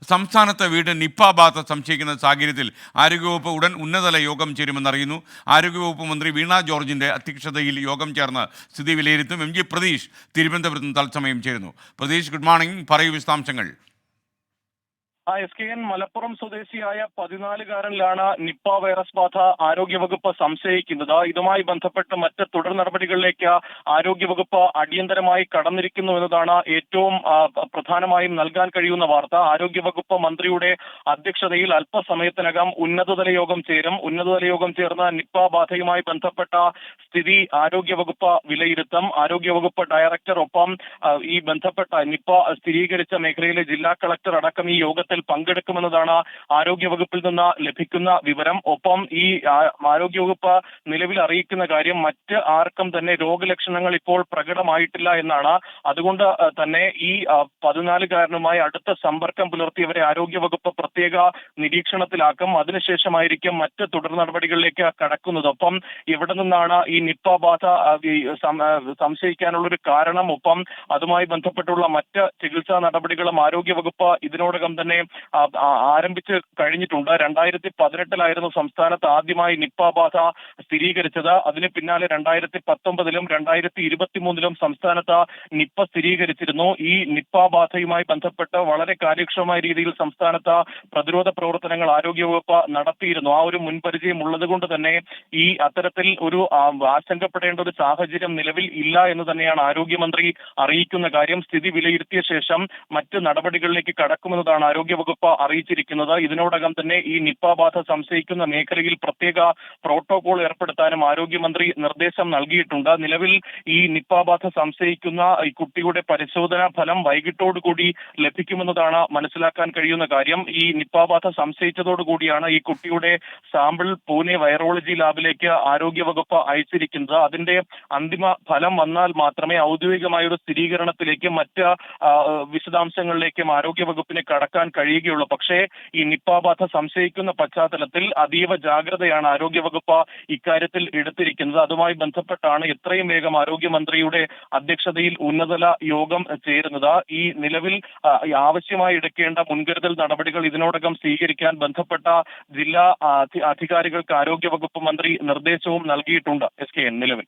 സംസ്ഥാനത്ത് വീണ്ടും നിപ്പ ബാധ സംശയിക്കുന്ന സാഹചര്യത്തിൽ ആരോഗ്യവകുപ്പ് ഉടൻ ഉന്നതതല യോഗം ചേരുമെന്നറിയുന്നു. ആരോഗ്യവകുപ്പ് മന്ത്രി വീണ ജോർജിന്റെ അധ്യക്ഷതയിൽ യോഗം ചേർന്ന് സ്ഥിതി വിലയിരുത്തും. എം ജി പ്രതീഷ് തിരുവനന്തപുരത്ത് നിന്ന് തത്സമയം ചേരുന്നു. Pratheesh, good morning. പറയൂ വിശദാംശങ്ങൾ. SKN മലപ്പുറം സ്വദേശിയായ 14-കാരനിലാണ് നിപ്പ വൈറസ് ബാധ ആരോഗ്യവകുപ്പ് സംശയിക്കുന്നത്. ഇതുമായി ബന്ധപ്പെട്ട് മറ്റ് തുടർ നടപടികളിലേക്ക് ആരോഗ്യവകുപ്പ് അടിയന്തരമായി കടന്നിരിക്കുന്നു എന്നതാണ് ഏറ്റവും പ്രധാനമായും നൽകാൻ കഴിയുന്ന വാർത്ത. ആരോഗ്യവകുപ്പ് മന്ത്രിയുടെ അധ്യക്ഷതയിൽ അല്പസമയത്തിനകം ഉന്നതതല യോഗം ചേരും. ഉന്നതതല യോഗം ചേർന്ന് നിപ്പ ബാധയുമായി ബന്ധപ്പെട്ട സ്ഥിതി ആരോഗ്യവകുപ്പ് വിലയിരുത്തും. ആരോഗ്യവകുപ്പ് ഡയറക്ടർ ഒപ്പം ഈ ബന്ധപ്പെട്ട നിപ്പ സ്ഥിരീകരിച്ച മേഖലയിലെ ജില്ലാ കളക്ടർ അടക്കം ഈ യോഗത്തിൽ പങ്കെടുക്കുമെന്നതാണ് ആരോഗ്യവകുപ്പിൽ നിന്ന് ലഭിക്കുന്ന വിവരം. ഒപ്പം ഈ ആരോഗ്യവകുപ്പ് നിലവിൽ അറിയിക്കുന്ന കാര്യം മറ്റ് ആർക്കും തന്നെ രോഗലക്ഷണങ്ങൾ ഇപ്പോൾ പ്രകടമായിട്ടില്ല എന്നാണ്. അതുകൊണ്ട് തന്നെ ഈ 14-കാരനുമായി അടുത്ത സമ്പർക്കം പുലർത്തിയവരെ ആരോഗ്യവകുപ്പ് പ്രത്യേക നിരീക്ഷണത്തിലാക്കും. അതിനുശേഷമായിരിക്കും മറ്റ് തുടർ നടപടികളിലേക്ക് കടക്കുന്നത്. ഒപ്പം ഇവിടെ നിന്നാണ് ഈ നിപ്പ ബാധ സംശയിക്കാനുള്ളൊരു കാരണം, ഒപ്പം അതുമായി ബന്ധപ്പെട്ടുള്ള മറ്റ് ചികിത്സാ നടപടികളും ആരോഗ്യവകുപ്പ് ഇതിനോടകം തന്നെ ആരംഭിച്ച് കഴിഞ്ഞിട്ടുണ്ട്. 2018 സംസ്ഥാനത്ത് ആദ്യമായി നിപ്പ ബാധ സ്ഥിരീകരിച്ചത്. അതിന് പിന്നാലെ 2019-ലും 2023-ലും സംസ്ഥാനത്ത് നിപ്പ സ്ഥിരീകരിച്ചിരുന്നു. ഈ നിപ്പ ബാധയുമായി ബന്ധപ്പെട്ട് വളരെ കാര്യക്ഷമമായ രീതിയിൽ സംസ്ഥാനത്ത് പ്രതിരോധ പ്രവർത്തനങ്ങൾ ആരോഗ്യവകുപ്പ് നടത്തിയിരുന്നു. ആ ഒരു മുൻപരിചയം ഉള്ളത് കൊണ്ട് തന്നെ ഈ അത്തരത്തിൽ ഒരു ആശങ്കപ്പെടേണ്ട ഒരു സാഹചര്യം നിലവിൽ ഇല്ല എന്ന് തന്നെയാണ് ആരോഗ്യമന്ത്രി അറിയിക്കുന്ന കാര്യം. സ്ഥിതി വിലയിരുത്തിയ ശേഷം മറ്റ് നടപടികളിലേക്ക് കടക്കുമെന്നതാണ് ആരോഗ്യവകുപ്പ് അറിയിച്ചിരിക്കുന്നത്. ഇതിനോടകം തന്നെ ഈ നിപ്പ ബാധ സംശയിക്കുന്ന മേഖലയിൽ പ്രത്യേക പ്രോട്ടോകോൾ ഏർപ്പെടുത്താനും ആരോഗ്യമന്ത്രി നിർദ്ദേശം നൽകിയിട്ടുണ്ട്. നിലവിൽ ഈ നിപ്പ ബാധ സംശയിക്കുന്ന ഈ കുട്ടിയുടെ പരിശോധനാ ഫലം വൈകിട്ടോടുകൂടി ലഭിക്കുമെന്നതാണ് മനസ്സിലാക്കാൻ കഴിയുന്ന കാര്യം. ഈ നിപ്പ ബാധ സംശയിച്ചതോടുകൂടിയാണ് ഈ കുട്ടിയുടെ സാമ്പിൾ പൂനെ വൈറോളജി ലാബിലേക്ക് ആരോഗ്യവകുപ്പ് അയച്ചിരിക്കുന്നത്. അതിന്റെ അന്തിമ ഫലം വന്നാൽ മാത്രമേ ഔദ്യോഗികമായ ഒരു സ്ഥിരീകരണത്തിലേക്ക് മറ്റ് വിശദാംശങ്ങളിലേക്കും ആരോഗ്യവകുപ്പിന് കടക്കാൻ കഴിയുകയുള്ളൂ. പക്ഷേ ഈ നിപ്പ ബാധ സംശയിക്കുന്ന പശ്ചാത്തലത്തിൽ അതീവ ജാഗ്രതയാണ് ആരോഗ്യവകുപ്പ് ഇക്കാര്യത്തിൽ എടുത്തിരിക്കുന്നത്. അതുമായി ബന്ധപ്പെട്ടാണ് എത്രയും വേഗം ആരോഗ്യമന്ത്രിയുടെ അധ്യക്ഷതയിൽ ഉന്നതതല യോഗം ചേരുന്നത്. ഈ നിലവിൽ ആവശ്യമായി എടുക്കേണ്ട മുൻകരുതൽ നടപടികൾ ഇതിനോടകം സ്വീകരിക്കാൻ ബന്ധപ്പെട്ട ജില്ലാ അധികാരികൾക്ക് ആരോഗ്യവകുപ്പ് മന്ത്രി നിർദ്ദേശവും നൽകിയിട്ടുണ്ട്. SKN നിലവിൽ